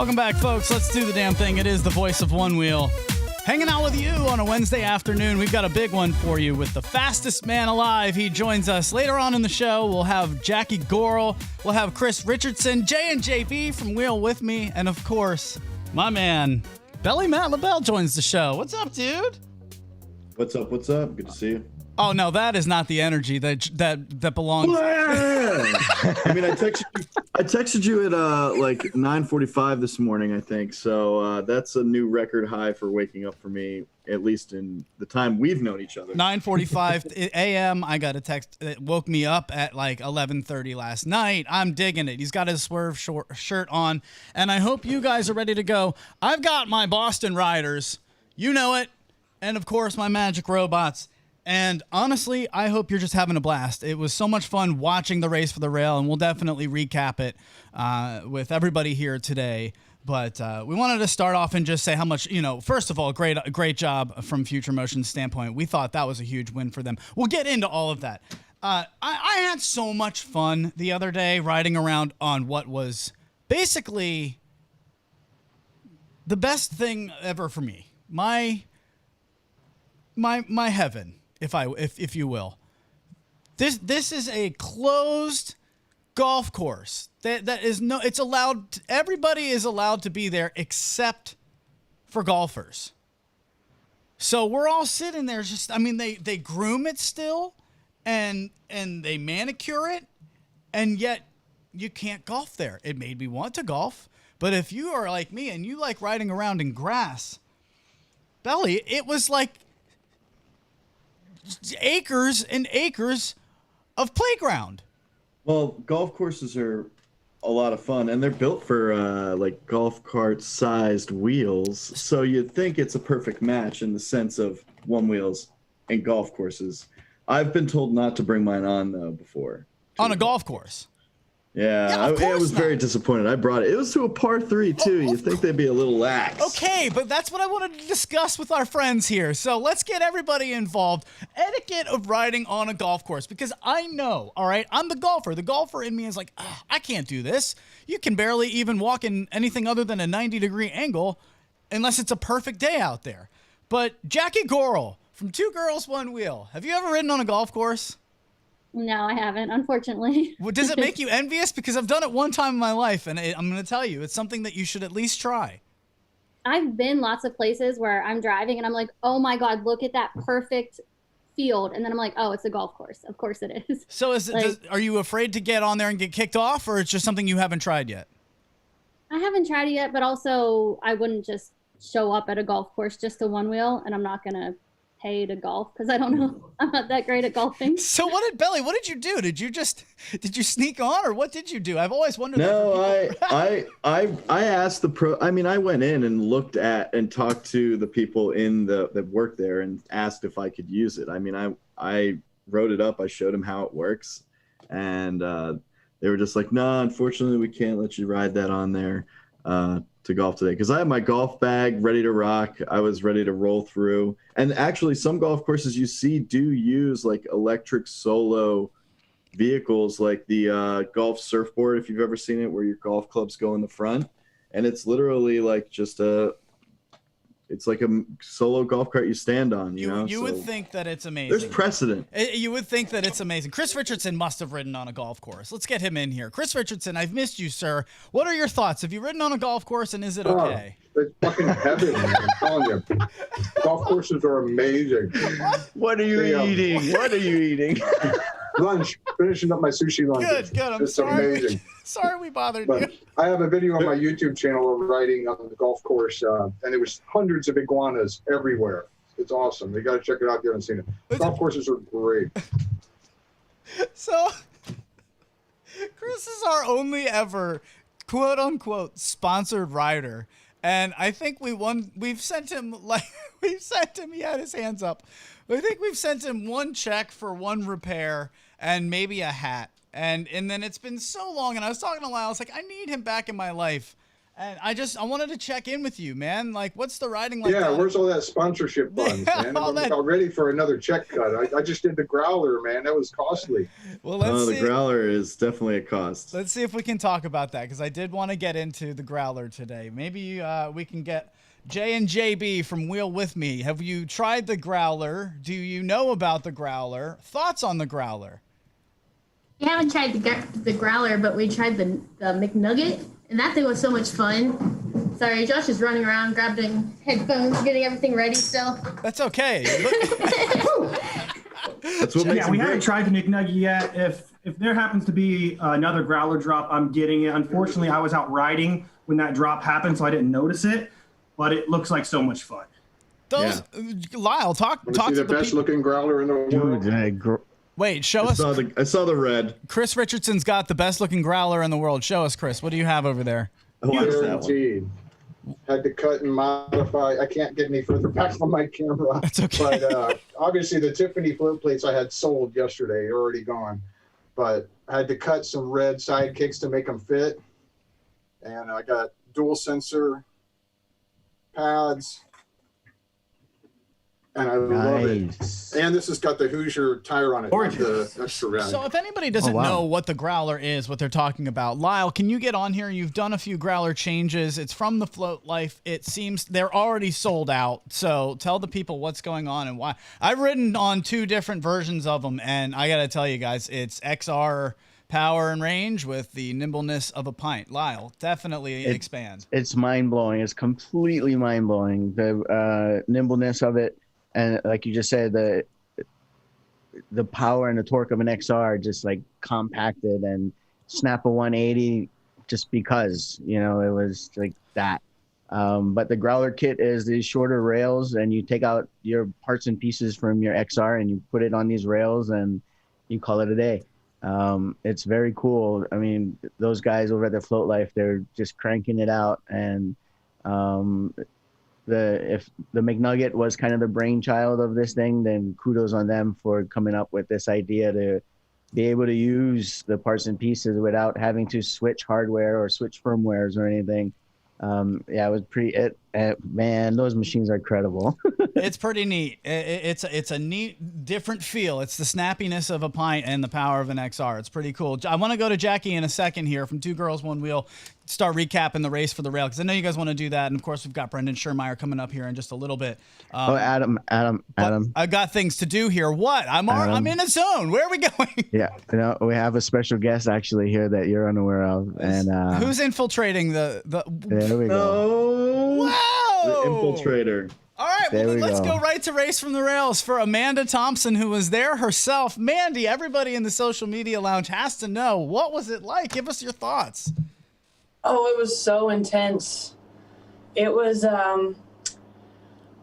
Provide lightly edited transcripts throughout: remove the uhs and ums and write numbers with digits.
Welcome back, folks. Let's do the damn thing. It is the voice of Onewheel. Hanging out with you on a Wednesday afternoon. We've got a big one for you with the fastest man alive. He joins us later on in the show. We'll have Jackie Growler. We'll have Chris Richardson, Jay and JB from Wheel with me. And, of course, my man, Belly Matt LaBelle joins the show. What's up, dude? What's up? What's up? Good to see you. Oh, no, that is not the energy that belongs. I mean, I texted you at like 9:45 this morning, I think. So that's a new record high for waking up for me, at least in the time we've known each other. 9:45 a.m. I got a text that woke me up at like 11:30 last night. I'm digging it. He's got his Swerve shirt on, and I hope you guys are ready to go. I've got my Boston Riders. You know it. And, of course, my Magic Robots. And honestly, I hope you're just having a blast. It was so much fun watching the race for the rail, and we'll definitely recap it with everybody here today. But we wanted to start off and just say how much, first of all, great job from Future Motion's standpoint. We thought that was a huge win for them. We'll get into all of that. I had so much fun the other day riding around on what was basically the best thing ever for me. My heaven. If you will. This is a closed golf course. It's allowed, everybody is allowed to be there except for golfers. So we're all sitting there they groom it still and they manicure it, and yet you can't golf there. It made me want to golf, but if you are like me and you like riding around in grass, Belly, it was like acres and acres of playground. Well, golf courses are a lot of fun, and they're built for like golf cart sized wheels. So you'd think it's a perfect match in the sense of one wheels and golf courses. I've been told not to bring mine on though before. On a golf course. Yeah, I was very disappointed. I brought it. It was to a par 3 too. You'd think they'd be a little lax. Okay, but that's what I wanted to discuss with our friends here. So let's get everybody involved. Etiquette of riding on a golf course, because I know, all right, I'm the golfer. The golfer in me is like, I can't do this. You can barely even walk in anything other than a 90-degree angle unless it's a perfect day out there. But Jackie Growler from Two Girls, One Wheel, have you ever ridden on a golf course? No, I haven't, unfortunately. Well, does it make you envious? Because I've done it one time in my life, and I'm going to tell you, it's something that you should at least try. I've been lots of places where I'm driving and I'm like, oh my God, look at that perfect field. And then I'm like, oh, it's a golf course. Of course it is. So are you afraid to get on there and get kicked off, or it's just something you haven't tried yet? I haven't tried it yet, but also I wouldn't just show up at a golf course just to one wheel, and I'm not going to pay to golf because I don't know. I'm not that great at golfing. So what did you do? Did you sneak on, or what did you do? I've always wondered. No, I asked the pro. I mean, I went in and looked at and talked to the people that work there and asked if I could use it. I mean, I wrote it up. I showed them how it works, and they were just like, "No, unfortunately, we can't let you ride that on there to golf today," because I have my golf bag ready to rock. I was ready to roll through. And actually, some golf courses you see do use like electric solo vehicles, like the golf surfboard, if you've ever seen it, where your golf clubs go in the front. And it's literally like it's like a solo golf cart you stand on, you know? You would think that it's amazing. There's precedent. You would think that it's amazing. Chris Richardson must have ridden on a golf course. Let's get him in here. Chris Richardson, I've missed you, sir. What are your thoughts? Have you ridden on a golf course, and is it okay? It's fucking heaven, man. I'm telling you. Golf courses are amazing. What are you eating? What are you eating? Lunch. Finishing up my sushi lunch. Good. I'm it's sorry. Amazing. Sorry we bothered But you. I have a video on my YouTube channel of riding on the golf course, and there was hundreds of iguanas everywhere. It's awesome. You got to check it out if you haven't seen it. Golf courses are great. So, Chris is our only ever quote-unquote sponsored rider. And I think we've sent him, he had his hands up. I think we've sent him one check for one repair and maybe a hat. And then it's been so long, and I was talking to Lyle, I was like, I need him back in my life. And I wanted to check in with you, man. Like, what's the riding like? Yeah, where's all that sponsorship funds, man? I'm about ready for another check cut. I just did the Growler, man. That was costly. Well, let's see. The Growler is definitely a cost. Let's see if we can talk about that, because I did want to get into the Growler today. Maybe we can get J and JB from Wheel with me. Have you tried the Growler? Do you know about the Growler? Thoughts on the Growler? We haven't tried the Growler, but we tried the McNugget, and that thing was so much fun. Sorry, Josh is running around, grabbing headphones, getting everything ready still. That's okay. That's what makes we haven't tried the McNugget yet. If there happens to be another Growler drop, I'm getting it. Unfortunately, I was out riding when that drop happened, so I didn't notice it. But it looks like so much fun. Lyle, talk See to the the best looking Growler in the world. Wait, show us. I saw the red. Chris Richardson's got the best looking Growler in the world. Show us, Chris. What do you have over there? Oh, I missed that one. Guaranteed. Had to cut and modify. I can't get any further back from my camera. That's okay. But obviously the Tiffany float plates I had sold yesterday are already gone. But I had to cut some red sidekicks to make them fit. And I got dual sensor pads. And I love it. And this has got the Hoosier tire on it, the extra red. So if anybody doesn't know what the Growler is, what they're talking about, Lyle, can you get on here? You've done a few Growler changes. It's from the Float Life. It seems they're already sold out. So tell the people what's going on and why. I've ridden on 2 different versions of them, and I got to tell you guys, it's XR power and range with the nimbleness of a pint. Lyle, definitely expand. It's mind-blowing. It's completely mind-blowing. The nimbleness of it. And like you just said, the power and the torque of an XR just like compacted and snap a 180 just because, it was like that. But the Growler kit is these shorter rails, and you take out your parts and pieces from your XR and you put it on these rails and you call it a day. It's very cool. I mean, those guys over at the Float Life, they're just cranking it out. And if the McNugget was kind of the brainchild of this thing, then kudos on them for coming up with this idea to be able to use the parts and pieces without having to switch hardware or switch firmwares or anything. It was man, those machines are credible. It's pretty neat. It's a neat, different feel. It's the snappiness of a pint and the power of an XR. It's pretty cool. I want to go to Jackie in a second here from Two Girls, One Wheel. Start recapping the race for the rail, because I know you guys want to do that. And of course, we've got Brenden Schurmeier coming up here in just a little bit. Adam. I've got things to do here. What? I'm in a zone. Where are we going? Yeah, we have a special guest actually here that you're unaware of. And who's infiltrating the? There we go. Wow! The infiltrator. All right, well, then let's go right to Race from the Rails for Amanda Thompson, who was there herself. Mandy, everybody in the social media lounge has to know, what was it like? Give us your thoughts. Oh, it was so intense. It was, I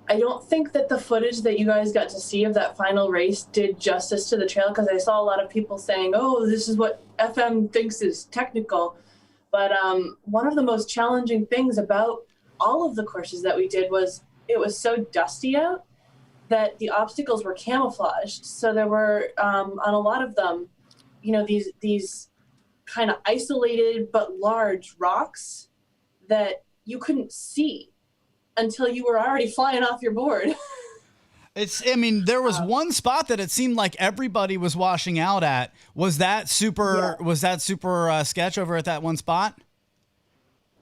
don't think that the footage that you guys got to see of that final race did justice to the trail, because I saw a lot of people saying, oh, this is what FM thinks is technical. But one of the most challenging things about all of the courses that we did was it was so dusty out that the obstacles were camouflaged. So there were, on a lot of them, these kind of isolated but large rocks that you couldn't see until you were already flying off your board. There was one spot that it seemed like everybody was washing out at. Was that super sketch over at that one spot?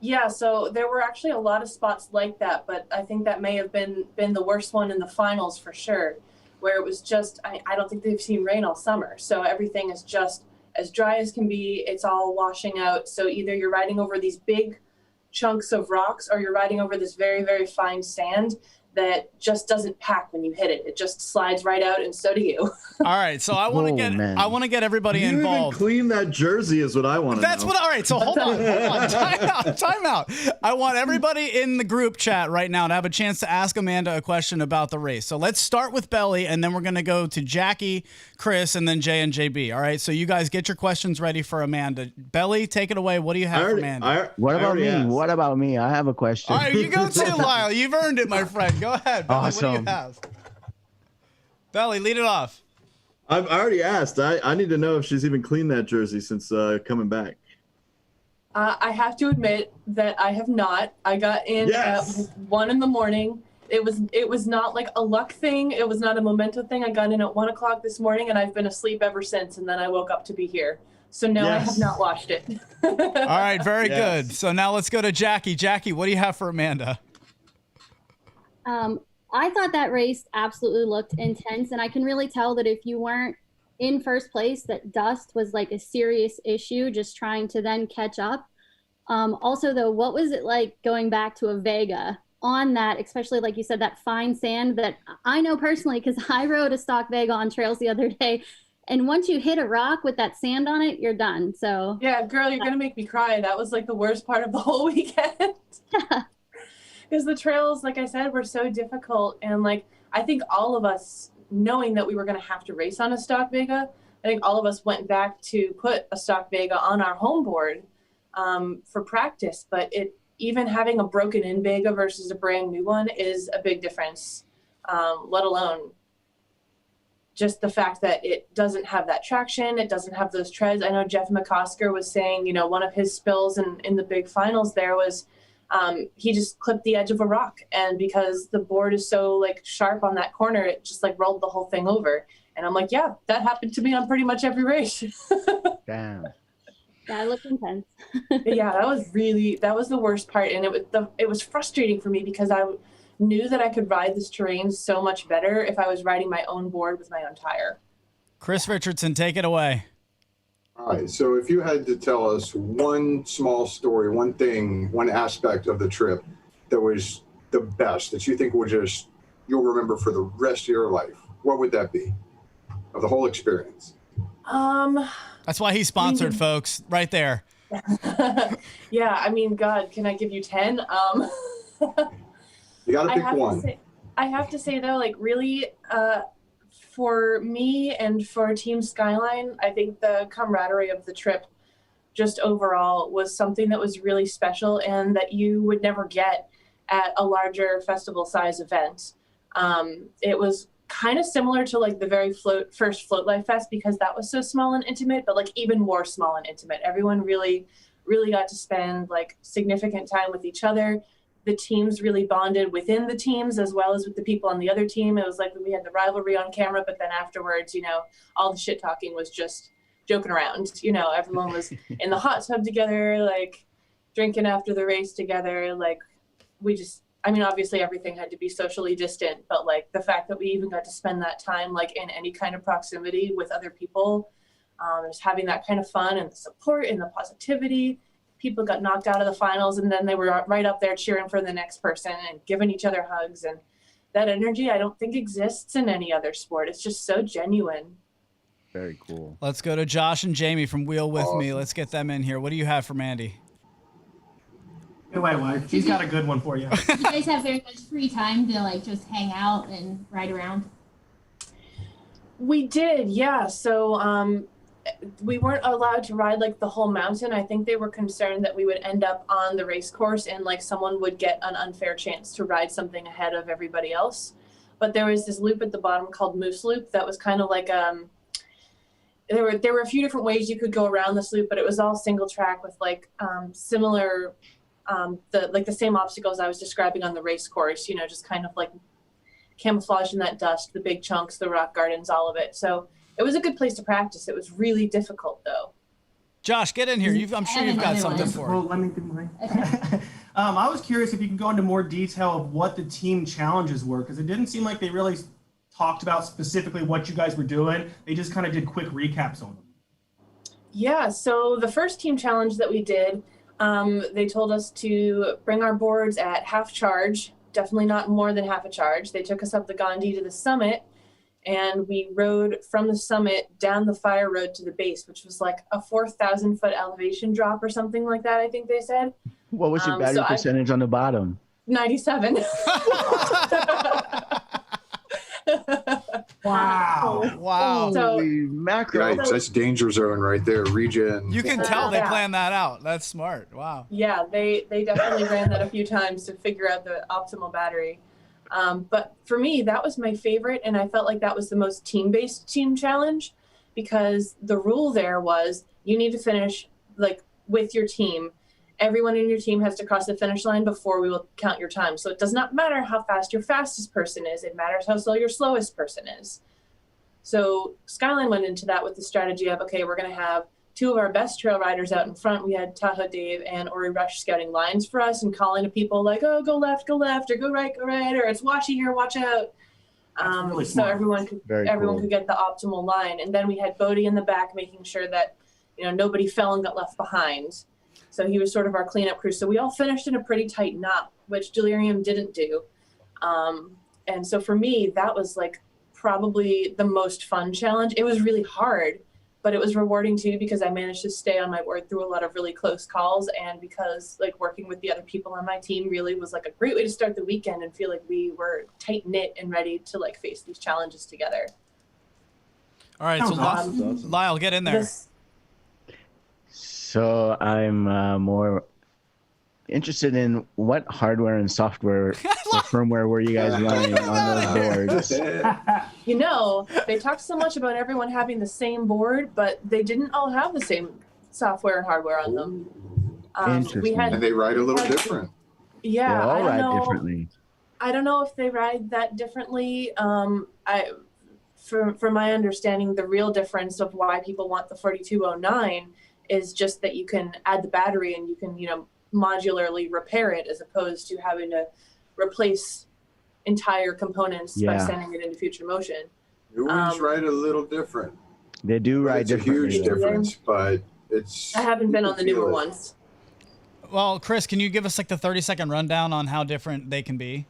Yeah, so there were actually a lot of spots like that, but I think that may have been the worst one in the finals for sure, where it was just, I don't think they've seen rain all summer. So everything is just as dry as can be. It's all washing out. So either you're riding over these big chunks of rocks or you're riding over this very, very fine sand that just doesn't pack when you hit it. It just slides right out, and so do you. All right, so I want to get everybody you involved. Even clean that jersey is what I want to know. That's what. All right, so hold on. Time out. I want everybody in the group chat right now to have a chance to ask Amanda a question about the race. So let's start with Belly, and then we're going to go to Jackie, Chris, and then Jay and JB. All right, so you guys get your questions ready for Amanda. Belly, take it away. What do you have for Amanda? What about me? I have a question. All right, you go too, Lyle. You've earned it, my friend. Go ahead, Belly. Awesome. What do you have? Belly, lead it off. I already asked. I need to know if she's even cleaned that jersey since coming back. I have to admit that I have not. I got in Yes. at 1 a.m. It was not like a luck thing. It was not a memento thing. I got in at 1 o'clock this morning, and I've been asleep ever since. And then I woke up to be here. So no, I have Yes. not watched it. All right, very Yes. good. So now let's go to Jackie. Jackie, what do you have for Amanda? I thought that race absolutely looked intense, and I can really tell that if you weren't in first place, that dust was like a serious issue, just trying to then catch up. Also, though, what was it like going back to a Vega on that, especially like you said, that fine sand that I know personally because I rode a stock Vega on trails the other day, and once you hit a rock with that sand on it, you're done. So Yeah, girl, you're gonna make me cry. That was like the worst part of the whole weekend. Because the trails, like I said, were so difficult. And like, I think all of us, knowing that we were gonna have to race on a stock Vega, I think all of us went back to put a stock Vega on our home board for practice. But even having a broken in Vega versus a brand new one is a big difference, let alone just the fact that it doesn't have that traction, it doesn't have those treads. I know Jeff McCosker was saying, one of his spills in the big finals there was he just clipped the edge of a rock, and because the board is so like sharp on that corner, it just like rolled the whole thing over. And I'm like, yeah, that happened to me on pretty much every race. Damn. yeah, it looked intense. Yeah, that was the worst part, and it was frustrating for me because I knew that I could ride this terrain so much better if I was riding my own board with my own tire. Chris Richardson, take it away. All right, so if you had to tell us one small story, one thing, one aspect of the trip that was the best, that you think you'll remember for the rest of your life, what would that be of the whole experience? That's why he's sponsored, folks, right there. Yeah, I mean, God, can I give you 10? You got to pick one. I have to say though, like really, for me and for Team Skyline, I think the camaraderie of the trip just overall was something that was really special and that you would never get at a larger festival size event. It was kind of similar to like the very first Float Life Fest because that was so small and intimate, but like even more small and intimate. Everyone really, really got to spend like significant time with each other. The teams really bonded within the teams as well as with the people on the other team. It was like we had the rivalry on camera, but then afterwards, all the shit talking was just joking around. Everyone was in the hot tub together, like drinking after the race together. Like obviously everything had to be socially distant, but like the fact that we even got to spend that time like in any kind of proximity with other people, just having that kind of fun and the support and the positivity. People got knocked out of the finals and then they were right up there cheering for the next person and giving each other hugs. And that energy, I don't think exists in any other sport. It's just so genuine. Very cool. Let's go to Josh and Jamie from Wheel With Me. Let's get them in here. What do you have for Mandy? Wait. She's got a good one for you. You guys have very much free time to like just hang out and ride around. We did, yeah. So we weren't allowed to ride like the whole mountain. I think they were concerned that we would end up on the race course and like someone would get an unfair chance to ride something ahead of everybody else. But there was this loop at the bottom called Moose Loop that was kind of like there were a few different ways you could go around this loop, but it was all single track with like similar the same obstacles I was describing on the race course, just kind of like camouflage in that dust, the big chunks, the rock gardens, all of it. So it was a good place to practice. It was really difficult though. Josh, get in here. I'm sure you've got something for Well, it. let me do mine. I was curious if you can go into more detail of what the team challenges were, because it didn't seem like they really talked about specifically what you guys were doing. They just kind of did quick recaps on them. Yeah, so the first team challenge that we did, they told us to bring our boards at half charge, definitely not more than half a charge. They took us up the Gandhi to the summit, and we rode from the summit down the fire road to the base, which was like a 4,000 foot elevation drop or something like that, I think they said. What was your battery percentage on the bottom? 97. Wow. Wow. So- Holy mackerel. That's danger zone right there, regen. You can tell they Yeah. planned that out. That's smart. Wow. Yeah, they definitely ran that a few times to figure out the optimal battery. But for me, that was my favorite, and I felt like that was the most team-based team challenge because the rule there was you need to finish like with your team, everyone in your team has to cross the finish line before we will count your time. So it does not matter how fast your fastest person is. It matters how slow your slowest person is. So Skyline went into that with the strategy of, okay, we're going to have 2 of our best trail riders out in front. We had Tahoe Dave and Ori Rush scouting lines for us and calling to people like, oh, go left, or go right, or it's washy here, watch out. Really so smart. everyone could get the optimal line. And then we had Bodie in the back making sure that, nobody fell and got left behind. So he was sort of our cleanup crew. So we all finished in a pretty tight knot, which Delirium didn't do. And so for me, that was like probably the most fun challenge. It was really hard, but it was rewarding too, because I managed to stay on my word through a lot of really close calls. And because like working with the other people on my team really was like a great way to start the weekend and feel like we were tight knit and ready to like face these challenges together. All right, so Lyle, get in there. So I'm more interested in what hardware and software or firmware were you guys running on those boards? They talked so much about everyone having the same board, but they didn't all have the same software and hardware on them. Interesting. And they ride a little different. Yeah, They all I don't ride know. differently. I don't know if they ride that differently. For my understanding, the real difference of why people want the 4209 is just that you can add the battery and you can, modularly repair it, as opposed to having to replace entire components by sending it into future motion. New ones ride a little different. They do ride differently. It's a huge difference, but it's. I haven't been on the newer ones. Well, Chris, can you give us like the 30-second rundown on how different they can be?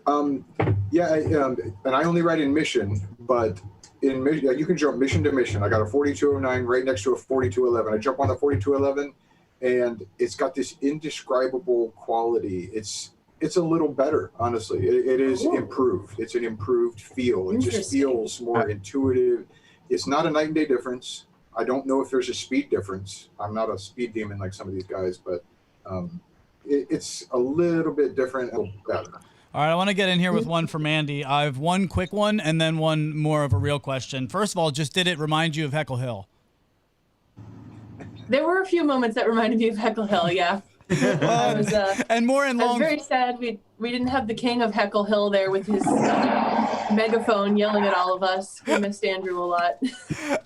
And I only ride in mission, but in mission, you can jump mission to mission. I got a 4209 right next to a 4211. I jump on the 4211, and it's got this indescribable quality. It's a little better, honestly. It is improved. It's an improved feel. It just feels more intuitive. It's not a night and day difference. I don't know if there's a speed difference. I'm not a speed demon like some of these guys, but it's a little bit different, a little better. All right, I want to get in here with one for Mandy. I have one quick one and then one more of a real question. First of all, just did it remind you of Heckle Hill? There were a few moments that reminded me of Heckle Hill, yeah. And more in I was long. very sad we didn't have the king of Heckle Hill there with his megaphone yelling at all of us. We missed Andrew a lot.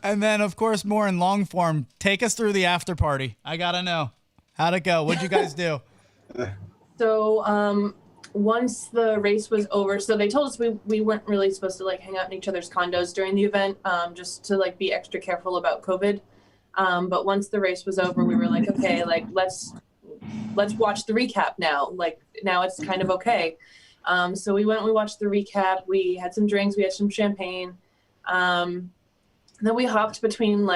And then, of course, more in long form. Take us through the after party. I got to know. How'd it go? What'd you guys do? So, once the race was over, so they told us we weren't really supposed to like hang out in each other's condos during the event, just to like be extra careful about COVID. But once the race was over, we were like, okay, like let's watch the recap now. Like now it's kind of okay. So we went and we watched the recap. We had some drinks. We had some champagne. Then we hopped between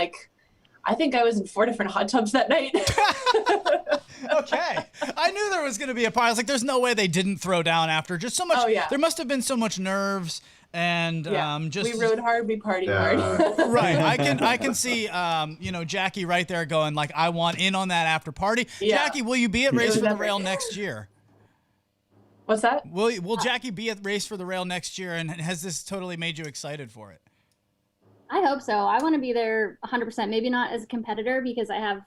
I think I was in 4 different hot tubs that night. Okay. I knew there was going to be a part. I was like, there's no way they didn't throw down after. Just so much. Oh, yeah. There must have been so much nerves and just. We rode hard, we partied hard. Right. I can see, Jackie right there going like, I want in on that after party. Yeah. Jackie, will you be at Race for the Rail next year? What's that? Will Jackie be at Race for the Rail next year? And has this totally made you excited for it? I hope so. I want to be there 100%. Maybe not as a competitor because I have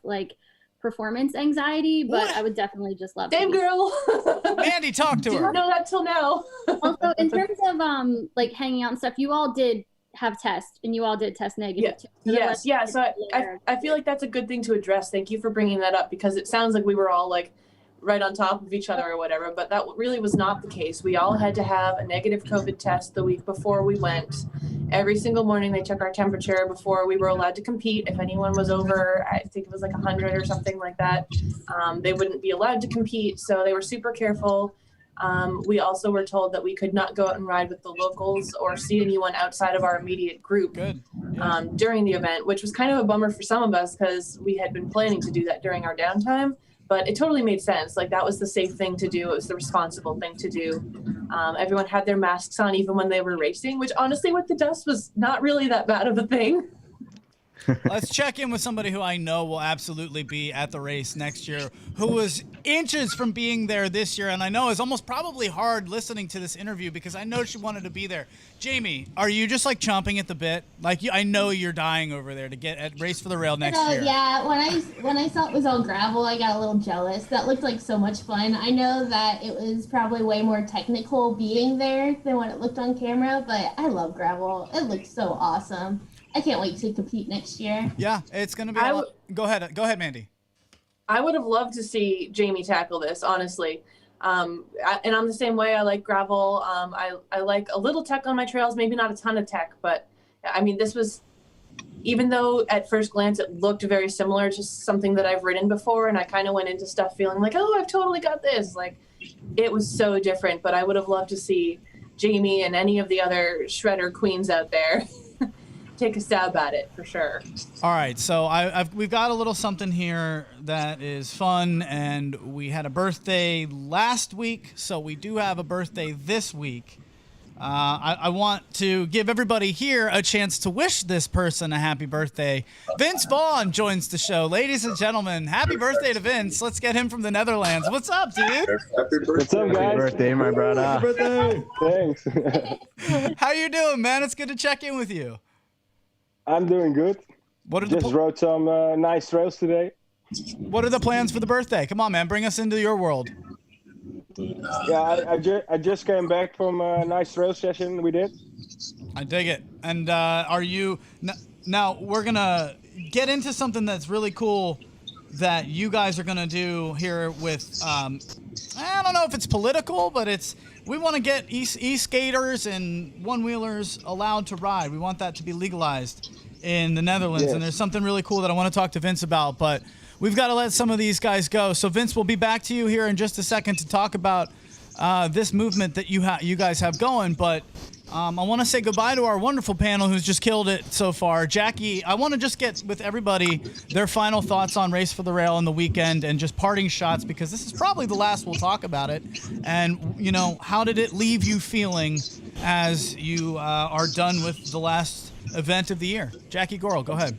performance anxiety, but I would definitely just love Damn to. girl. Mandy, talk to her. Didn't know that till now. Also, in terms of hanging out and stuff, you all did have tests and you all did test negative too. So Yes. Yeah. So I feel like that's a good thing to address. Thank you for bringing that up because it sounds like we were all right on top of each other or whatever, but that really was not the case. We all had to have a negative COVID test the week before we went. Every single morning they took our temperature before we were allowed to compete. If anyone was over, I think it was 100 or something like that, they wouldn't be allowed to compete. So they were super careful. We also were told that we could not go out and ride with the locals or see anyone outside of our immediate group. Good. Yeah. During the event, which was kind of a bummer for some of us because we had been planning to do that during our downtime. But it totally made sense. That was the safe thing to do. It was the responsible thing to do. Everyone had their masks on even when they were racing, which honestly with the dust was not really that bad of a thing. Let's check in with somebody who I know will absolutely be at the race next year, who was inches from being there this year, and I know is almost probably hard listening to this interview because I know she wanted to be there. Jamie, are you just like chomping at the bit? Like I know you're dying over there to get at Race for the Rail next year. Yeah, when I saw it was all gravel, I got a little jealous. That looked like so much fun. I know that it was probably way more technical being there than what it looked on camera, but I love gravel. It looks so awesome. I can't wait to compete next year. Yeah, it's gonna be. Go ahead, Mandy. I would have loved to see Jamie tackle this, honestly. And I'm the same way. I like gravel. I like a little tech on my trails, maybe not a ton of tech, but I mean, this was, even though at first glance it looked very similar to something that I've ridden before, and I kind of went into stuff feeling like, oh, I've totally got this. Like, it was so different, but I would have loved to see Jamie and any of the other shredder queens out there take a stab at it for sure. All right, so we've got a little something here that is fun, and we had a birthday last week, so we do have a birthday this week. I want to give everybody here a chance to wish this person a happy birthday. Vince Vaughn joins the show. Ladies and gentlemen, happy birthday to Vince. Let's get him from the Netherlands. What's up, dude? Happy birthday. What's up, guys? Happy birthday, my brother. Happy birthday. Thanks. How you doing, man? It's good to check in with you. I'm doing good. What are Just rode some nice trails today. What are the plans for the birthday? Come on, man. Bring us into your world. Yeah, I just came back from a nice trail session we did. I dig it. And are you now? We're gonna get into something that's really cool that you guys are gonna do here with. I don't know if it's political, but we want to get e-skaters and one-wheelers allowed to ride. We want that to be legalized in the Netherlands, Yes. and there's something really cool that I want to talk to Vince about, but we've got to let some of these guys go. So Vince, we'll be back to you here in just a second to talk about this movement that you guys have going, but I want to say goodbye to our wonderful panel who's just killed it so far. Jackie, I want to just get with everybody their final thoughts on Race for the Rail on the weekend and just parting shots, because this is probably the last we'll talk about it. And, you know, how did it leave you feeling as you are done with the last event of the year? Jackie Gorel, go ahead.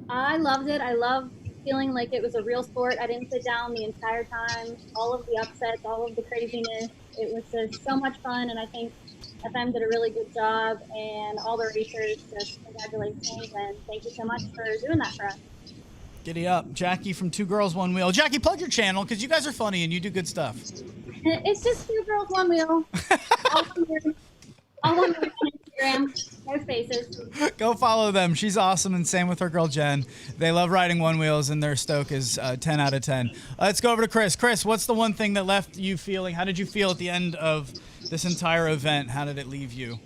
I loved it. I love feeling like it was a real sport. I didn't sit down the entire time. All of the upsets, all of the craziness. It was just so much fun, and I think FM did a really good job, and all the racers, just congratulations, and thank you so much for doing that for us. Giddy up. Jackie from Two Girls, One Wheel. Jackie, plug your channel, because you guys are funny and you do good stuff. It's just Two Girls, One Wheel. all one word on Instagram. No spaces. Go follow them. She's awesome, and same with her girl Jen. They love riding one wheels, and their stoke is 10 out of 10. Let's go over to Chris. Chris, what's the one thing that left you feeling? How did you feel at the end of this entire event? How did it leave you?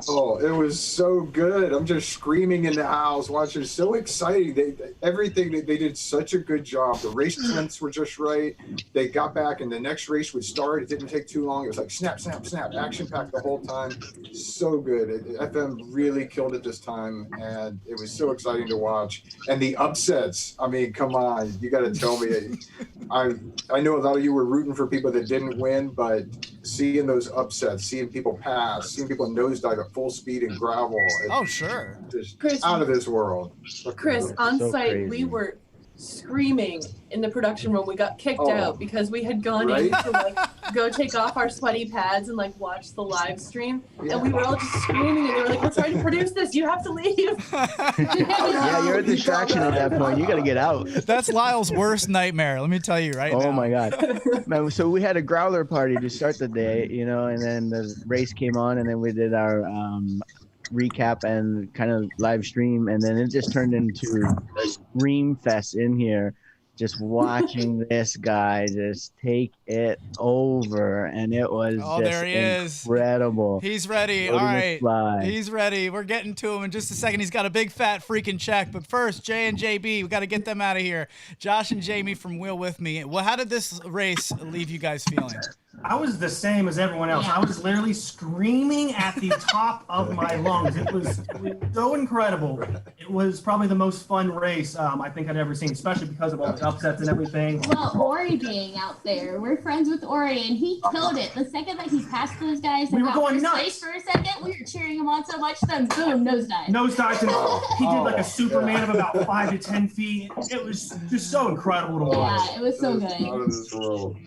Oh, it was so good. I'm just screaming in the house, watching. So exciting. Everything they did such a good job. The race lengths were just right. They got back, and the next race would start. It didn't take too long. It was like snap, snap, snap, action packed the whole time. So good. FM really killed it this time, and it was so exciting to watch. And the upsets. I mean, come on, you got to tell me. I know a lot of you were rooting for people that didn't win, but seeing those upsets, seeing people pass, seeing people nosedive at full speed in gravel. Oh, sure. Just Chris, out of this world. Chris, on So site, crazy. we were screaming in the production room. We got kicked Oh. out because we had gone Right? in to like go take off our sweaty pads and like watch the live stream, Yeah. and we were all just screaming, and they were like, "We're trying to produce this. You have to leave." Yeah, you're a distraction at that point. You got to get out. That's Lyle's worst nightmare. Let me tell you right now. Oh my God, man! So we had a growler party to start the day, you know, and then the race came on, and then we did our recap and kind of live stream, and then it just turned into a scream fest in here, just watching this guy just take it over, and it was Oh, just there he is. incredible. He's ready. Loading All the right. fly. He's ready. We're getting to him in just a second. He's got a big fat freaking check. But first, Jay and JB, we got to get them out of here. Josh and Jamie from Wheel With Me. Well, how did this race leave you guys feeling? I was the same as everyone else. I was literally screaming at the top of my lungs. It was so incredible. It was probably the most fun race I think I'd ever seen, especially because of all the upsets and everything. Well, Ori being out there, we're friends with Ori, and he killed it. The second that he passed those guys, we were going first nuts place for a second. We were cheering him on so much, then boom, nosedive. Nosedives, and he did like a Superman of about 5 to 10 feet. It was just so incredible to watch. Yeah, it was so good. Out of this world.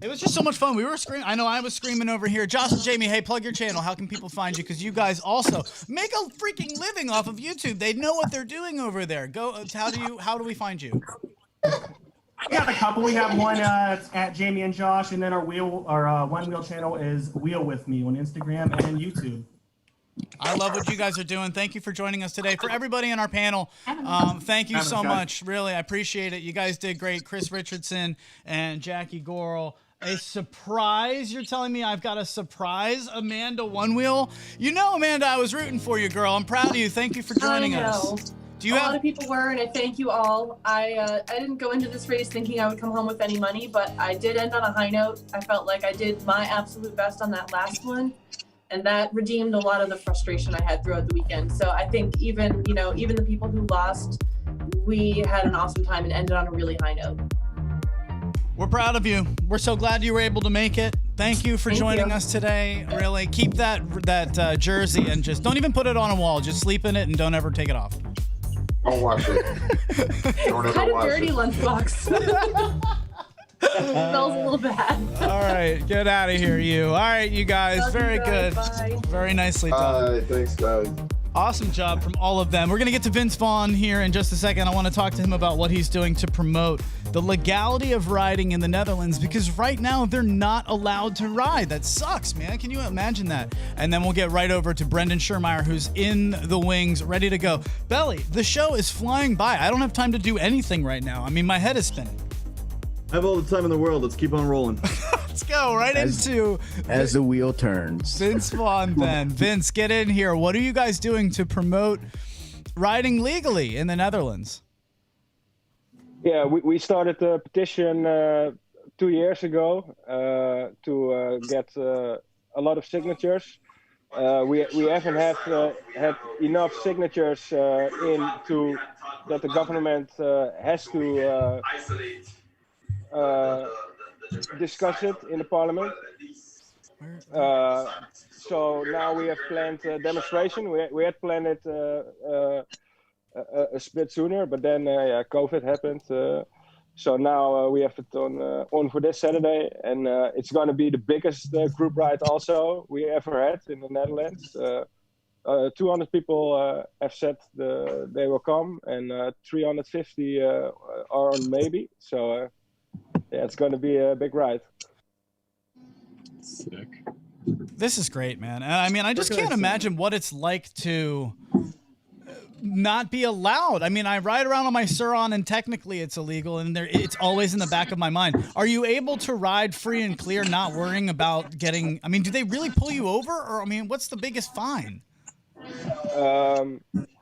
It was just so much fun. We were screaming. I know I was screaming over here. Josh and Jamie, hey, plug your channel. How can people find you? Because you guys also make a freaking living off of YouTube. They know what they're doing over there. Go. How do we find you? We have a couple. We have one at Jamie and Josh, and then our Onewheel channel is Wheel With Me on Instagram and YouTube. I love what you guys are doing. Thank you for joining us today. For everybody in our panel, thank you so much. Really, I appreciate it. You guys did great. Chris Richardson and Jackie Gorel. A surprise? You're telling me I've got a surprise Amanda Onewheel? You know, Amanda, I was rooting for you, girl. I'm proud of you. Thank you for joining us. A lot of people were, and I thank you all. I didn't go into this race thinking I would come home with any money, but I did end on a high note. I felt like I did my absolute best on that last one, and that redeemed a lot of the frustration I had throughout the weekend. So I think even the people who lost, we had an awesome time and ended on a really high note. We're proud of you. We're so glad you were able to make it. Thank you for joining us today. Really, keep that jersey and just don't even put it on a wall. Just sleep in it and don't ever take it off. Don't wash it. Don't ever Kind of wash dirty it. lunchbox. Smells a little bad. All right, get out of here, you. All right, you guys. Love Very you guys. good. Bye. Very nicely done. Thanks, guys. Awesome job from all of them. We're going to get to Vince Vaughn here in just a second. I want to talk to him about what he's doing to promote the legality of riding in the Netherlands, because right now they're not allowed to ride. That sucks, man. Can you imagine that? And then we'll get right over to Brenden Schurmeier, who's in the wings, ready to go. Belly, the show is flying by. I don't have time to do anything right now. I mean, my head is spinning. I have all the time in the world. Let's keep on rolling. Let's go right into As the wheel turns. Vince Vaughn then. Vince, get in here. What are you guys doing to promote riding legally in the Netherlands? Yeah, we started a petition 2 years ago to get a lot of signatures. We haven't had enough signatures into that the government has to discuss it in the parliament. So now we have planned a demonstration. We had planned it a bit sooner, but then COVID happened. So now we have it on for this Saturday, and it's going to be the biggest group ride also we ever had in the Netherlands. 200 people have said they will come, and 350 are on maybe. So yeah, it's going to be a big ride. Sick. This is great, man. I mean, I just can't imagine what it's like to not be allowed. I mean, I ride around on my Suron, and technically it's illegal, and it's always in the back of my mind. Are you able to ride free and clear, not worrying about getting? I mean, do they really pull you over, or I mean, what's the biggest fine?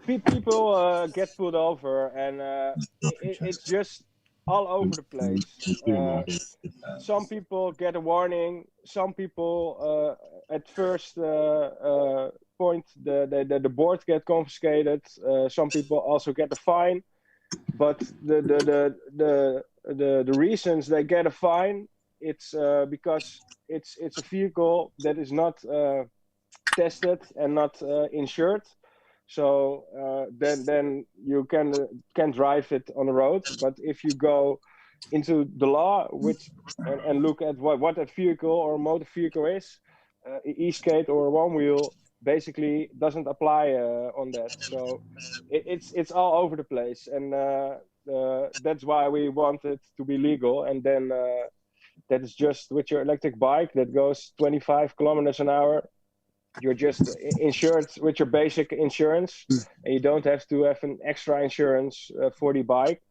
People get pulled over, and it's just all over the place. Some people get a warning. Some people at first point the board get confiscated. Some people also get a fine, but the reasons they get a fine, it's because it's a vehicle that is not tested and not insured. So then you can drive it on the road. But if you go into the law and look at what a vehicle or motor vehicle is, e-skate or Onewheel basically doesn't apply on that. So it's all over the place, and that's why we want it to be legal. And then that is just with your electric bike that goes 25 kilometers an hour. You're just insured with your basic insurance, and you don't have to have an extra insurance for the bike.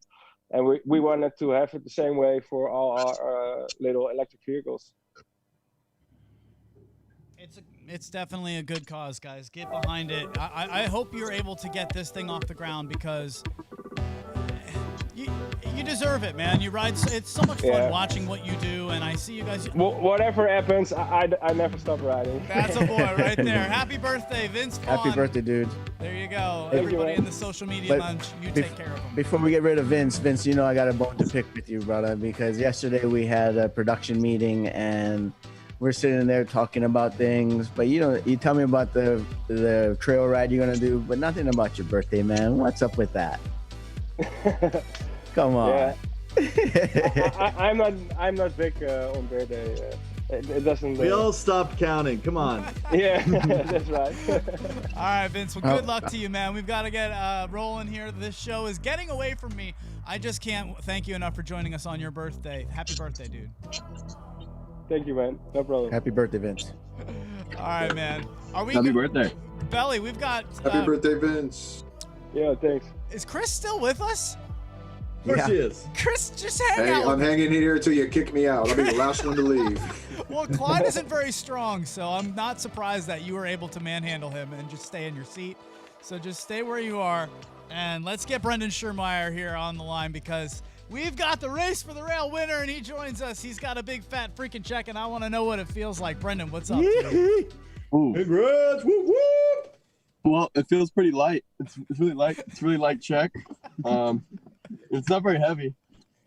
And we wanted to have it the same way for all our little electric vehicles. It's definitely a good cause, guys. Get behind it. I hope you're able to get this thing off the ground, because You deserve it, man. You ride. It's so much fun Yeah. watching what you do, and I see you guys. Whatever happens, I never stop riding. That's a boy right there. Happy birthday, Vince Vaughn. Happy birthday, dude. There you go. Thank you, Everybody man. in the social media But lunch, you take care of them. Before we get rid of Vince, you know I got a bone to pick with you, brother, because yesterday we had a production meeting and we're sitting there talking about things. But you tell me about the trail ride you're gonna do, but nothing about your birthday, man. What's up with that? Come on. Yeah. I'm not big on birthday. It doesn't. We all stopped counting. Come on. Yeah, that's right. All right, Vince. Well, good luck to you, man. We've got to get rolling here. This show is getting away from me. I just can't thank you enough for joining us on your birthday. Happy birthday, dude. Thank you, man. No problem. Happy birthday, Vince. All right, man. Are we? Happy birthday. Belly, we've got. Happy birthday, Vince. Yeah, thanks. Is Chris still with us? Of course Yeah. he is. Chris, just hang Hey, out. I'm with us. hanging in here until you kick me out. I'll be the last one to leave. Well, Clyde isn't very strong, so I'm not surprised that you were able to manhandle him and just stay in your seat. So just stay where you are, and let's get Brenden Schurmeier here on the line because we've got the Race for the Rail winner, and he joins us. He's got a big fat freaking check, and I want to know what it feels like. Brenden, what's up? Dude? Ooh. Congrats! Whoop whoop! Well, it feels pretty light. It's really light. It's really light check. It's not very heavy.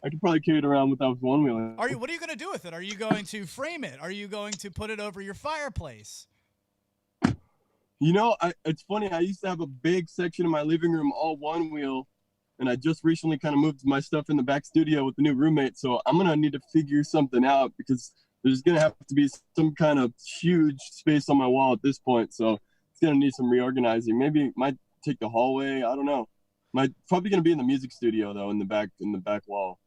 I could probably carry it around without one wheel. What are you going to do with it? Are you going to frame it? Are you going to put it over your fireplace? You know, it's funny. I used to have a big section of my living room all one wheel, and I just recently kind of moved my stuff in the back studio with the new roommate. So I'm gonna need to figure something out because there's gonna have to be some kind of huge space on my wall at this point. So it's gonna need some reorganizing. Maybe it might take the hallway. I don't know. Probably gonna be in the music studio though, in the back wall.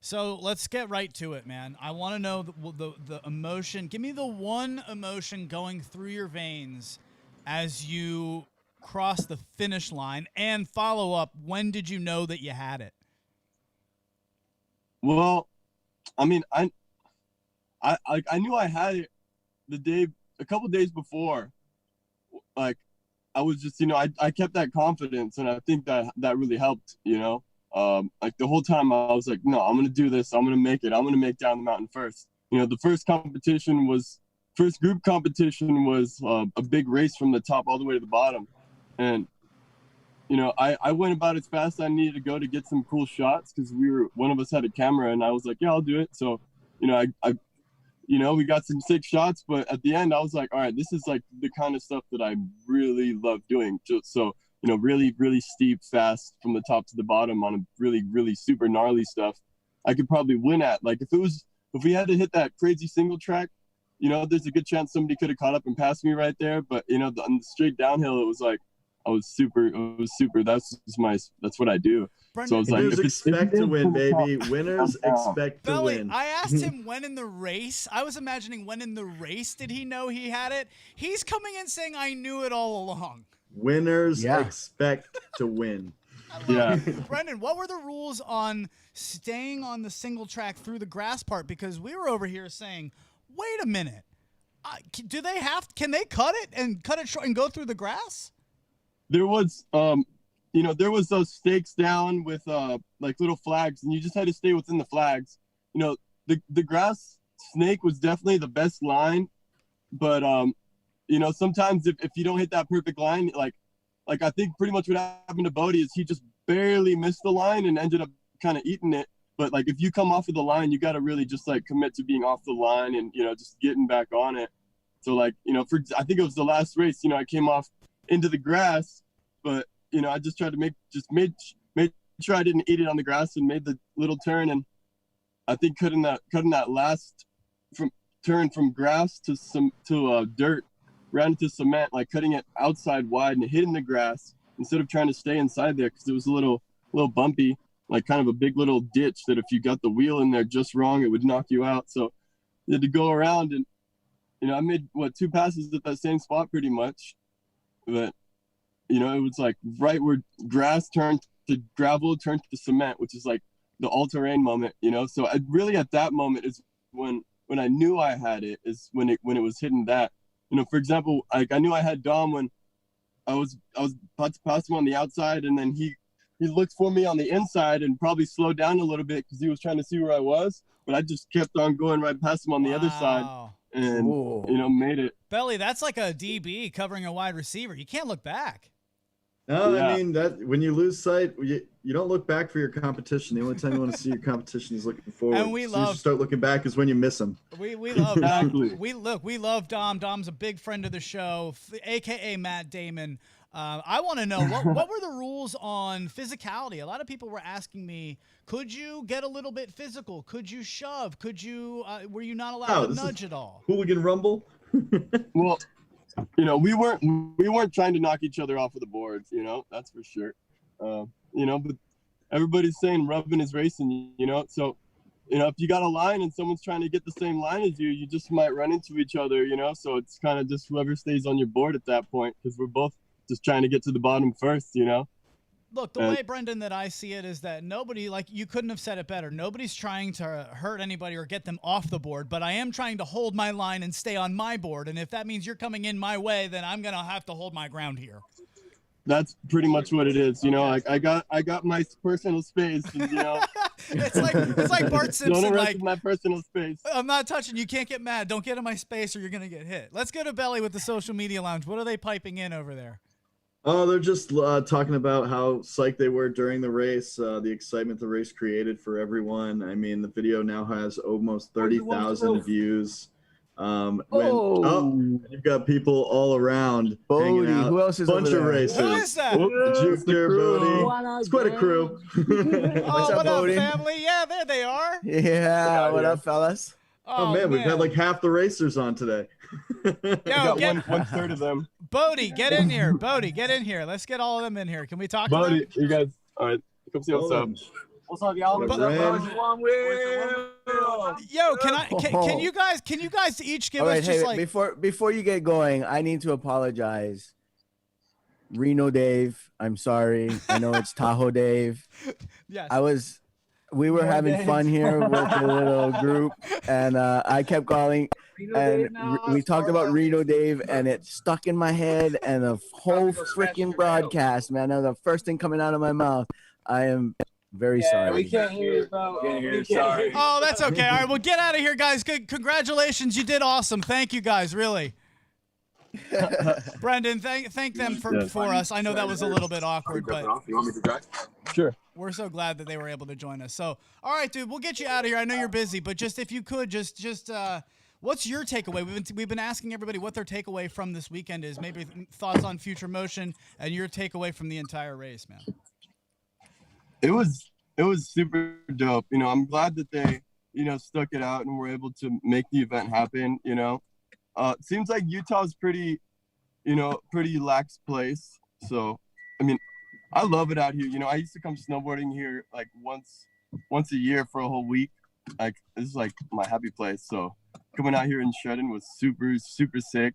So let's get right to it, man. I want to know the emotion. Give me the one emotion going through your veins as you cross the finish line, and follow up. When did you know that you had it? Well, I mean, I knew I had it a couple days before. Like, I was just, I kept that confidence, and I think that really helped, like the whole time I was like, no, I'm going to do this. I'm going to make it. I'm going to make Down the Mountain first. The first group competition was a big race from the top all the way to the bottom. And, I went about as fast as I needed to go to get some cool shots because one of us had a camera, and I was like, yeah, I'll do it. So, we got some sick shots, but at the end I was like, all right, this is like the kind of stuff that I really love doing. So, really, really steep, fast from the top to the bottom on a really, really super gnarly stuff. I could probably win at. Like if we had to hit that crazy single track, there's a good chance somebody could have caught up and passed me right there. But on the straight downhill, it was like it was super. That's what I do. Brenden, So I was like, Winners expect to win, baby. Winners expect to Belly, win. I asked him when in the race. I was imagining when in the race did he know he had it. He's coming in saying I knew it all along. Winners expect to win. Yeah. Brenden, what were the rules on staying on the single track through the grass part? Because we were over here saying, wait a minute. Can they cut it short and go through the grass? There was there was those stakes down with like little flags, and you just had to stay within the flags. The grass snake was definitely the best line, but sometimes if you don't hit that perfect line, like I think pretty much what happened to Bodie is he just barely missed the line and ended up kind of eating it. But like if you come off of the line, you got to really just like commit to being off the line and just getting back on it. So like I think it was the last race, I came off into the grass, but I just tried to made sure I didn't eat it on the grass and made the little turn. And I think cutting that last turn from grass to dirt, ran into cement, like cutting it outside wide and hitting the grass instead of trying to stay inside there because it was a little bumpy, like kind of a big little ditch that if you got the wheel in there just wrong, it would knock you out. So you had to go around and I made 2 passes at that same spot pretty much, but it was like right where grass turned to gravel turned to cement, which is like the all-terrain moment, So I really at that moment is when I knew I had it, is when it was hitting that. For example, like I knew I had Dom when I was about to pass him on the outside, and then he he looked for me on the inside and probably slowed down a little bit because he was trying to see where I was. But I just kept on going right past him on the other side and, made it. Belly, that's like a DB covering a wide receiver. You can't look back. No, Yeah. I mean that when you lose sight, you don't look back for your competition. The only time you want to see your competition is looking forward. And we as soon as love- you start looking back is when you miss them. We love Exactly. Dom. We love Dom. Dom's a big friend of the show, aka Matt Damon. I want to know what were the rules on physicality? A lot of people were asking me, could you get a little bit physical? Could you shove? Could you? Were you not allowed to nudge at all? Hooligan rumble. Well, you know, we weren't trying to knock each other off of the boards, you know, that's for sure. You know, but everybody's saying rubbing is racing, you know, so, you know, if you got a line and someone's trying to get the same line as you, you just might run into each other, you know, so it's kind of just whoever stays on your board at that point, because we're both just trying to get to the bottom first, you know. Look, the way, Brenden, that I see it is that nobody, like, you couldn't have said it better. Nobody's trying to hurt anybody or get them off the board, but I am trying to hold my line and stay on my board. And if that means you're coming in my way, then I'm going to have to hold my ground here. That's pretty much what it is, you know. Like I got my personal space, and, you know. it's like Bart Simpson. Don't Like, my personal space. I'm not touching. You can't get mad. Don't get in my space, or you're going to get hit. Let's go to Belly with the social media lounge. What are they piping in over there? Oh, they're just talking about how psyched they were during the race, the excitement the race created for everyone. I mean, the video now has almost 30,000 views. You've got people all around hanging Bodie, out. who else is Bunch over of there? races. Who is that? Jupiter, Bodie. It's quite a crew. What up, up, Bodie? family? Yeah, there they are. Yeah, what up, fellas? Oh, man, we've had like half the racers on today. Yo, got get, one third of them. Bodie, get in here. Bodie, get in here. Let's get all of them in here. Can we talk to Buddy, them? you guys, all right, come see what's up. What's up, y'all? What's up, Yo, can you guys each give All right, us just hey, like before you get going, I need to apologize. Reno Dave, I'm sorry. I know it's Tahoe Dave. yes. We were having fun here with the little group, and I kept calling, and we talked about Reno Dave, and it stuck in my head, and the whole freaking broadcast, man, that was the first thing coming out of my mouth. I am very sorry. We can't hear you, bro. Sorry. Oh, that's okay. All right, well, get out of here, guys. Good, congratulations. You did awesome. Thank you, guys. Really. Brenden, thank them for us. I know that was a little bit awkward, but You want me to drive? Sure. we're so glad that they were able to join us. So, all right, dude, we'll get you out of here. I know you're busy, but just if you could, just what's your takeaway? We've been asking everybody what their takeaway from this weekend is. Maybe thoughts on future motion and your takeaway from the entire race, man. It was super dope. You know, I'm glad that they, you know, stuck it out and were able to make the event happen. You know, it seems like Utah's pretty lax place. So, I mean, I love it out here. You know, I used to come snowboarding here like once a year for a whole week. Like, this is like my happy place. So coming out here and shredding was super, super sick.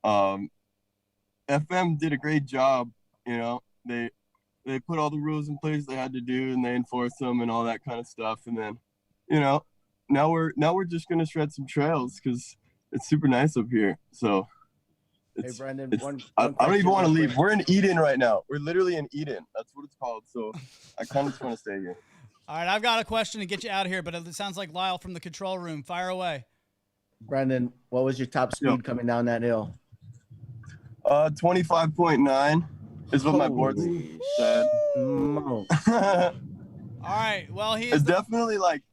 FM did a great job. You know, they put all the rules in place they had to do, and they enforced them and all that kind of stuff. And then, you know, now we're just gonna shred some trails because it's super nice up here. So, Hey, Brenden, I don't even want to leave. We're in Eden right now. We're literally in Eden. That's what it's called. So, I kind of just want to stay here. All right, I've got a question to get you out of here, but it sounds like Lyle from the control room. Fire away. Brenden, what was your top speed coming down that hill? 25.9 is what my board said. No. All right, well, It's definitely like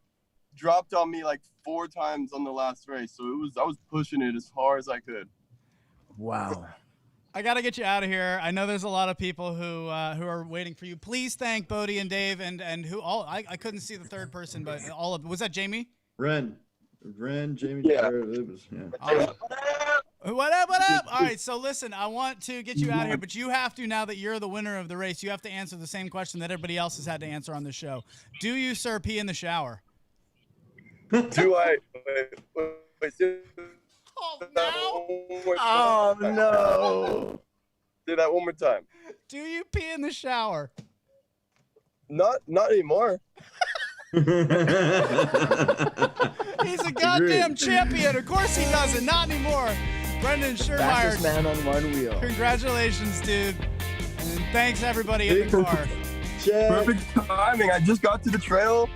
dropped on me like 4 times on the last race. So I was pushing it as hard as I could. Wow. I got to get you out of here. I know there's a lot of people who are waiting for you. Please thank Bodie and Dave and who all I couldn't see the third person, but all of was that Jamie? Ren, Jamie. Yeah. All right. What up? All right, so listen, I want to get you out of here, but you have to, now that you're the winner of the race, you have to answer the same question that everybody else has had to answer on the show. Do you, sir, pee in the shower? Do I? Wait, Oh, no. Say that one more time. Do you pee in the shower? Not anymore. He's a goddamn champion. Of course he doesn't. Not anymore. Brenden Schurmeier. Fastest man on one wheel. Congratulations, dude. And thanks, everybody in the car. Check. Perfect timing. I just got to the trail.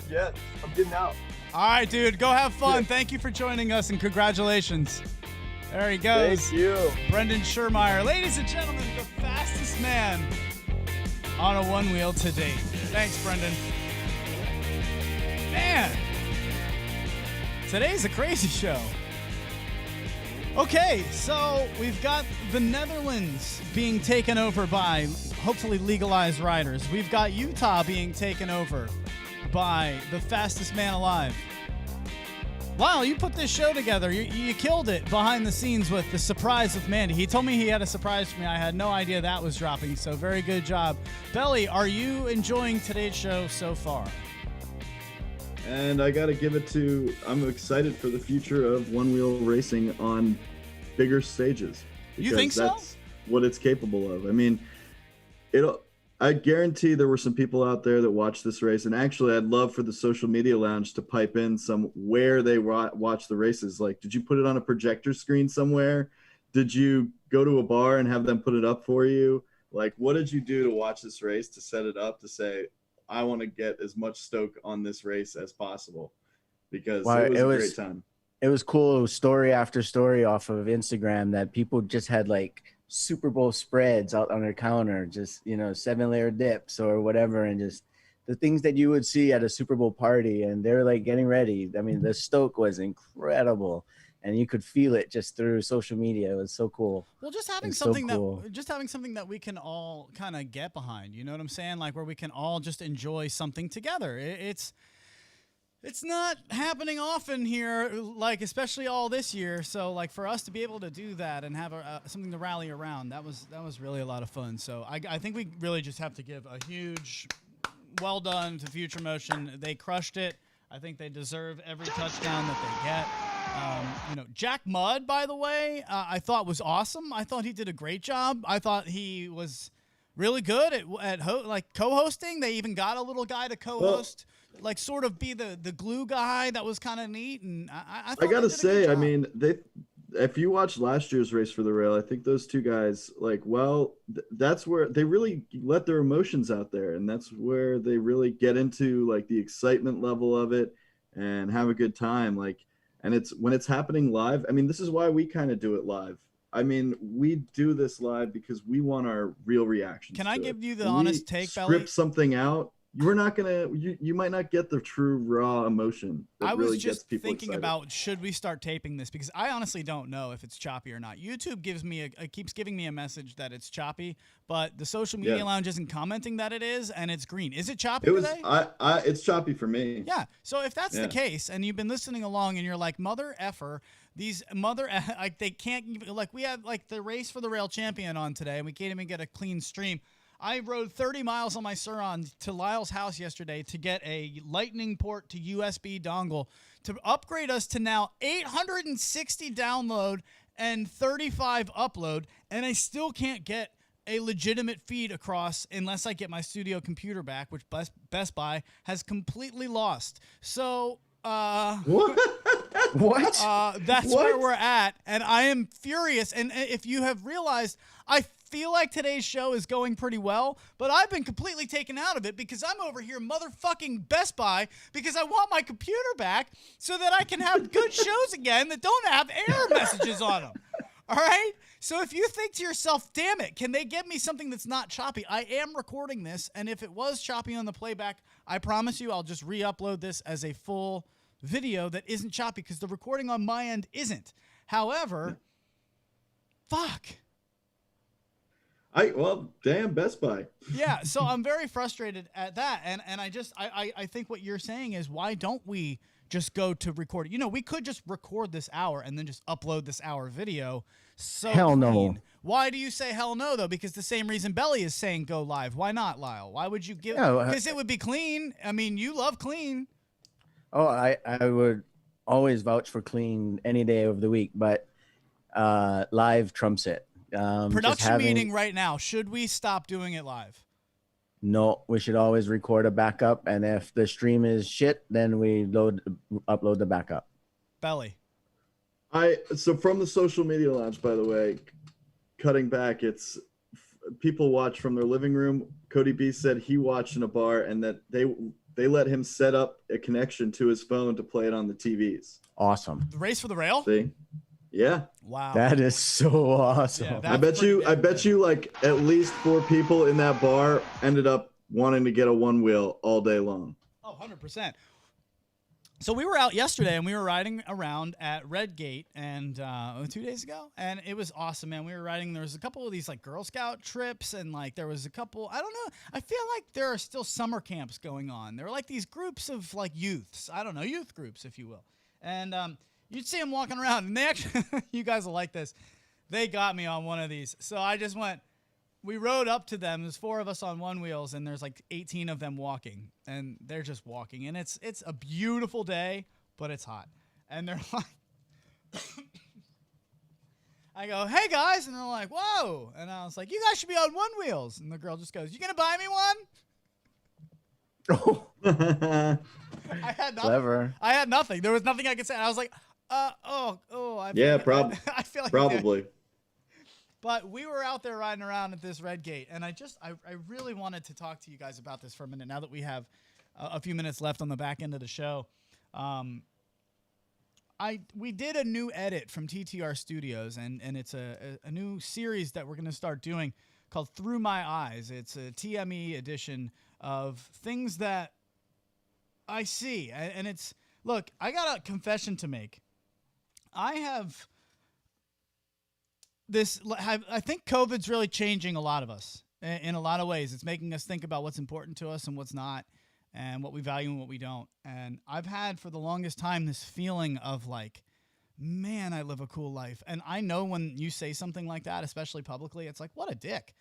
Yes, I'm getting out. All right, dude. Go have fun. Thank you for joining us, and congratulations. There he goes. Thank you. Brenden Schurmeier. Ladies and gentlemen, the fastest man on a one-wheel to date. Thanks, Brenden. Man, today's a crazy show. Okay, so we've got the Netherlands being taken over by hopefully legalized riders. We've got Utah being taken over by the fastest man alive. Lyle, you put this show together. You killed it behind the scenes with the surprise with Mandy. He told me he had a surprise for me. I had no idea that was dropping, so very good job. Belly, are you enjoying today's show so far? And I got to give it to, I'm excited for the future of one-wheel racing on bigger stages. You think so? That's what it's capable of. I mean, I guarantee there were some people out there that watched this race. And actually, I'd love for the social media lounge to pipe in some where they watch the races. Like, did you put it on a projector screen somewhere? Did you go to a bar and have them put it up for you? Like, what did you do to watch this race to set it up to say, I want to get as much stoke on this race as possible, because it was a great time. It was cool. It was story after story off of Instagram that people just had like Super Bowl spreads out on their counter, just, 7-layer dips or whatever. And just the things that you would see at a Super Bowl party, and they're like getting ready. I mean, the stoke was incredible. And you could feel it just through social media. It was so cool. Well, just having something that we can all kind of get behind, you know what I'm saying? Like, where we can all just enjoy something together. It's not happening often here, like, especially all this year. So, like, for us to be able to do that and have something to rally around, that was really a lot of fun. So I think we really just have to give a huge well done to Future Motion. They crushed it. I think they deserve every touchdown that they get. Jack Mudd, by the way, I thought was awesome. I thought he did a great job. I thought he was really good at co-hosting. They even got a little guy to co-host, sort of be the glue guy. That was kind of neat. And I gotta say, I mean, if you watched last year's Race for the Rail, I think those two guys, that's where they really let their emotions out there, and that's where they really get into like the excitement level of it and have a good time. And it's when it's happening live. I mean, this is why we kind of do it live. I mean, we do this live because we want our real reactions. Can I give you the honest take, Belly? Script something out. You're not gonna. You might not get the true raw emotion. I was just thinking about, should we start taping this, because I honestly don't know if it's choppy or not. YouTube keeps giving me a message that it's choppy, but the social media lounge isn't commenting that it is, and it's green. Is it choppy today? It's choppy for me. Yeah. So if that's the case, and you've been listening along, and you're like, mother effer, these they can't, we had the Race for the Rail champion on today, and we can't even get a clean stream. I rode 30 miles on my Sur-Ron to Lyle's house yesterday to get a lightning port to USB dongle to upgrade us to now 860 download and 35 upload, and I still can't get a legitimate feed across unless I get my studio computer back, which Best Buy has completely lost. So what? That's where we're at, and I am furious. And if you have realized, I feel like today's show is going pretty well, but I've been completely taken out of it because I'm over here motherfucking Best Buy because I want my computer back so that I can have good shows again that don't have error messages on them. All right? So if you think to yourself, damn it, can they give me something that's not choppy? I am recording this, and if it was choppy on the playback, I promise you I'll just re-upload this as a full video that isn't choppy because the recording on my end isn't. However, fuck. Damn Best Buy. Yeah, so I'm very frustrated at that, and I think what you're saying is, why don't we just go to record it? We could just record this hour and then just upload this hour video. So hell no. Why do you say hell no, though? Because the same reason Belly is saying go live. Why not, Lyle? Why would you give? Because it would be clean. I mean, you love clean. Oh, I would always vouch for clean any day of the week, but live trumps it. Production meeting right now. Should we stop doing it live? No, we should always record a backup, and if the stream is shit, then we upload the backup. Belly. So from the social media launch, by the way, cutting back, it's people watch from their living room. Cody B said he watched in a bar and that they let him set up a connection to his phone to play it on the TVs. Awesome. The Race for the Rail? See? Yeah. Wow. That is so awesome. Yeah, I bet you like at least 4 people in that bar ended up wanting to get a Onewheel all day long. Oh, 100%. So we were out yesterday and we were riding around at Redgate and 2 days ago, and it was awesome, man. We were riding. There was a couple of these like Girl Scout trips, and like there was a couple. I don't know. I feel like there are still summer camps going on. There are like these groups of like youths. I don't know, youth groups, if you will. And you'd see them walking around, and they actually, you guys will like this. They got me on one of these, so I just went. We rode up to them. There's 4 of us on Onewheels, and there's like 18 of them walking, and they're just walking. And it's a beautiful day, but it's hot. And they're like, I go, hey guys, and they're like, whoa. And I was like, you guys should be on Onewheels. And the girl just goes, you gonna buy me one? I had nothing. Clever. I had nothing. There was nothing I could say. And I was like, I feel like probably. But we were out there riding around at this Redgate, and I really wanted to talk to you guys about this for a minute. Now that we have a few minutes left on the back end of the show, we did a new edit from TTR Studios, and it's a new series that we're going to start doing called Through My Eyes. It's a TME edition of things that I see, and it's look. I got a confession to make. I think COVID's really changing a lot of us in a lot of ways. It's making us think about what's important to us and what's not, and what we value and what we don't. And I've had for the longest time this feeling of like, man, I live a cool life. And I know when you say something like that, especially publicly, it's like, what a dick.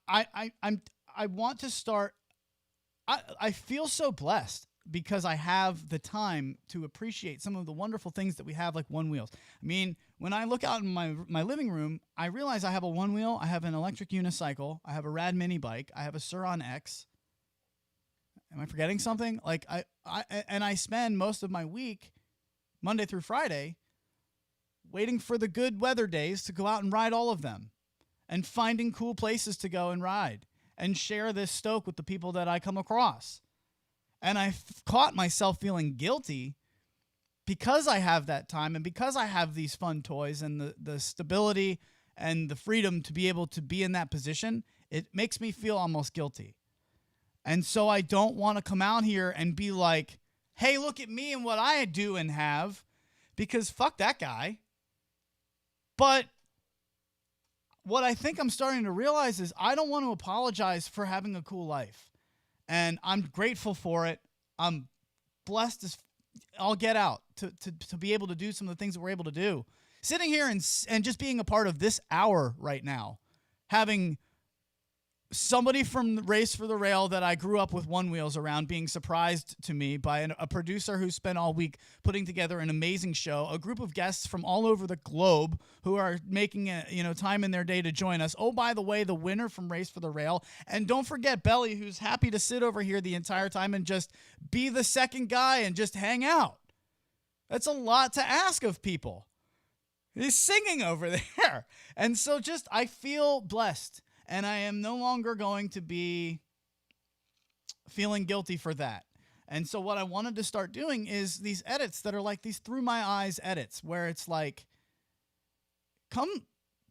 I want to start. I feel so blessed because I have the time to appreciate some of the wonderful things that we have, like Onewheels. I mean, when I look out in my living room, I realize I have a Onewheel, I have an electric unicycle, I have a rad mini bike, I have a Suron X. Am I forgetting something? Like I spend most of my week, Monday through Friday, waiting for the good weather days to go out and ride all of them, and finding cool places to go and ride, and share this stoke with the people that I come across. And I caught myself feeling guilty because I have that time and because I have these fun toys and the stability and the freedom to be able to be in that position. It makes me feel almost guilty. And so I don't want to come out here and be like, hey, look at me and what I do and have, because fuck that guy. But what I think I'm starting to realize is I don't want to apologize for having a cool life. And I'm grateful for it. I'm blessed as I'll get out to be able to do some of the things that we're able to do. Sitting here and just being a part of this hour right now, having somebody from the Race for the Rail that I grew up with Onewheels around being surprised to me by a producer who spent all week putting together an amazing show, a group of guests from all over the globe who are making time in their day to join us. Oh, by the way, the winner from Race for the Rail. And don't forget Belly, who's happy to sit over here the entire time and just be the second guy and just hang out. That's a lot to ask of people. He's singing over there. And so I feel blessed. And I am no longer going to be feeling guilty for that. And so what I wanted to start doing is these edits that are like these Through My Eyes edits, where it's like, come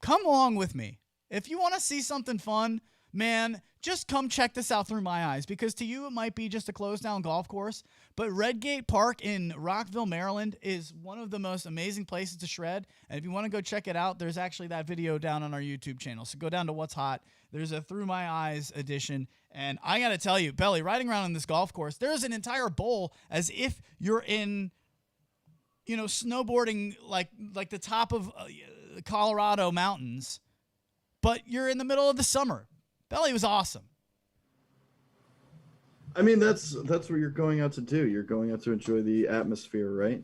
along with me. If you want to see something fun, man, just come check this out through my eyes. Because to you, it might be just a closed down golf course. But Redgate Park in Rockville, Maryland is one of the most amazing places to shred. And if you want to go check it out, there's actually that video down on our YouTube channel. So go down to What's Hot. There's a Through My Eyes edition. And I got to tell you, Belly, riding around on this golf course, there's an entire bowl as if you're in, snowboarding like the top of Colorado mountains. But you're in the middle of the summer. Belly was awesome. I mean, that's what you're going out to do. You're going out to enjoy the atmosphere, right?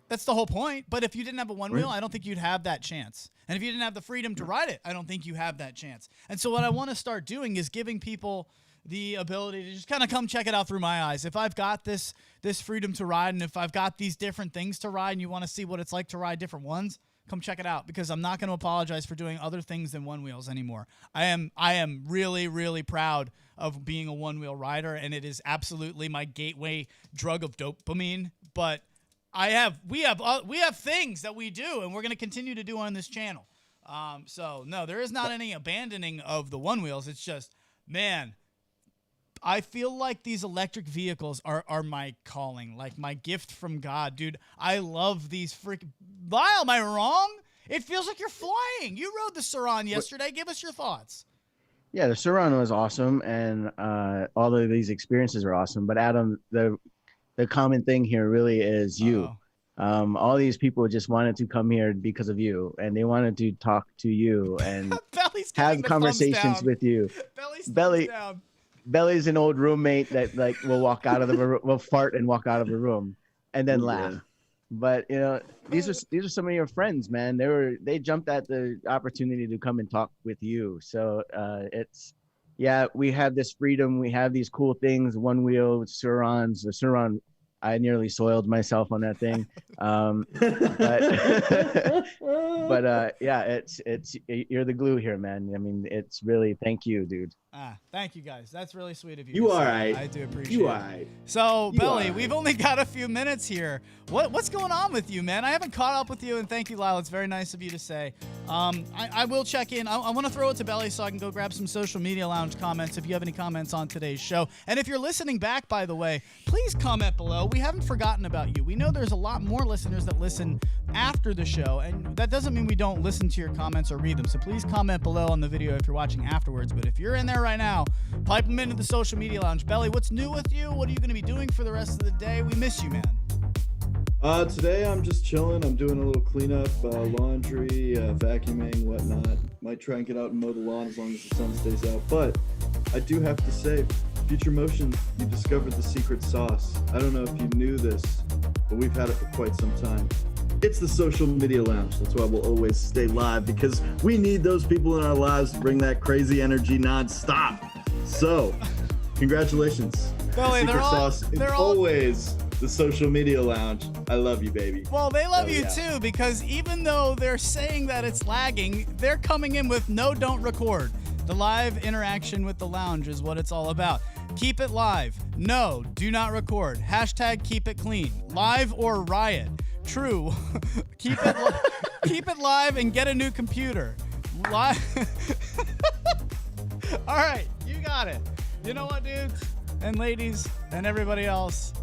That's the whole point. But if you didn't have a Onewheel, Right. I don't think you'd have that chance. And if you didn't have the freedom to ride it, I don't think you have that chance. And so what I want to start doing is giving people the ability to just kind of come check it out through my eyes. If I've got this freedom to ride, and if I've got these different things to ride, and you want to see what it's like to ride different ones, come check it out, because I'm not going to apologize for doing other things than Onewheels anymore. I am really, really proud of being a Onewheel rider, and it is absolutely my gateway drug of dopamine. But we have things that we do, and we're going to continue to do on this channel. So no, there is not any abandoning of the Onewheels. It's just, man, I feel like these electric vehicles are my calling, like my gift from God, dude. I love these freaking. Lyle, am I wrong? It feels like you're flying. You rode the Saran yesterday. Give us your thoughts. Yeah, the Saran was awesome, and all of these experiences are awesome. But Adam, the common thing here really is you. All these people just wanted to come here because of you, and they wanted to talk to you and have conversations with you. Belly's down. Belly's an old roommate that like will walk out of the room, will fart and walk out of the room, and then laugh. But you know, these are some of your friends, man. They jumped at the opportunity to come and talk with you. So we have this freedom, we have these cool things. Onewheel, Surans, the Suran. I nearly soiled myself on that thing. Yeah, it's you're the glue here, man. I mean, it's really, thank you, dude. Thank you guys. That's really sweet of you. You all right. I do appreciate you it. all right. So, You Belly, all we've right. only got a few minutes here. What's going on with you, man? I haven't caught up with you, and thank you, Lyle. It's very nice of you to say. I will check in. I want to throw it to Belly so I can go grab some social media lounge comments if you have any comments on today's show. And if you're listening back, by the way, please comment below. We haven't forgotten about you. We know there's a lot more listeners that listen after the show, and that doesn't mean we don't listen to your comments or read them. So please comment below on the video if you're watching afterwards. But if you're in there right now, pipe them into the social media lounge. Belly, what's new with you? What are you going to be doing for the rest of the day? We miss you, man. Today I'm just chilling. I'm doing a little cleanup, laundry, vacuuming, whatnot. Might try and get out and mow the lawn as long as the sun stays out. But I do have to say, Future Motion, you discovered the secret sauce. I don't know if you knew this, but we've had it for quite some time. It's the social media lounge. That's why we'll always stay live, because we need those people in our lives to bring that crazy energy nonstop. So, congratulations. Belly, Secret sauce is always the social media lounge. I love you, baby. Well, they love you too, because even though they're saying that it's lagging, they're coming in with no, don't record. The live interaction with the lounge is what it's all about. Keep it live. No, do not record. Hashtag keep it clean. Live or riot. True. keep it live and get a new computer. Live. All right, you got it. You know what, dudes and ladies and everybody else?